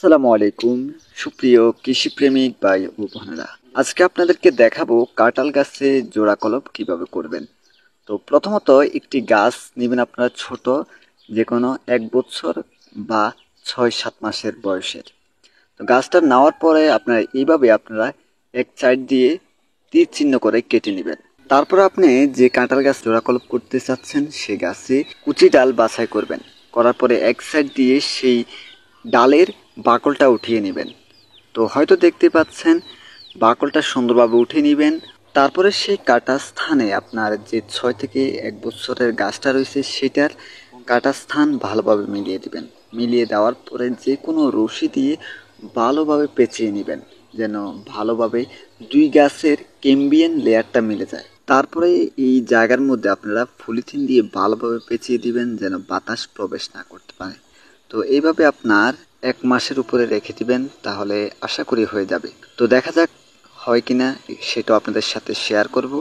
আসসালামু আলাইকুম সুপ্রিয় কৃষিপ্রেমিক ভাই ও বোনেরা। আজকে আপনাদেরকে দেখাবো কাঁঠাল গাছে জোড়া কলম কিভাবে করবেন। তো প্রথমত একটি গাছ নেবেন আপনারা ছোট, যে কোনো 1 বছর বা 6-7 মাসের বয়সের। তো গাছটা নেওয়ার পরে আপনারা এক সাইড দিয়ে তীর চিহ্ন করে কেটে নেবেন। তারপর আপনি যে কাঁঠাল গাছ জোড়া কলম করতে চাচ্ছেন সে গাছে কুচি ডাল বাছাই করবেন। করার পরে এক সাইড দিয়ে সেই ডালের বাকলটা উঠিয়ে নেবেন। তো হয়তো দেখতে পাচ্ছেন বাকলটা সুন্দরভাবে উঠিয়ে নেবেন। তারপরে সেই কাটা স্থানে আপনার যে 6 থেকে 1 বছরের গাছটা রয়েছে সেটার কাটা স্থান ভালোভাবে মিলিয়ে দিবেন। মিলিয়ে দেওয়ার পরে যে কোনো রশি দিয়ে ভালোভাবে পেঁচিয়ে নেবেন, যেন ভালোভাবে দুই গাছের ক্যাম্বিয়ান লেয়ারটা মিলে যায়। তারপরে এই জায়গার মধ্যে আপনারা পলিথিন দিয়ে ভালোভাবে পেঁচিয়ে দিবেন, যেন বাতাস প্রবেশ না করতে পারে। তো এইভাবে আপনার 1 মাসের উপরে রেখে দিবেন, তাহলে আশা করি হয়ে যাবে। তো দেখা যাক হয় কিনা, সেটাও আপনাদের সাথে শেয়ার করব।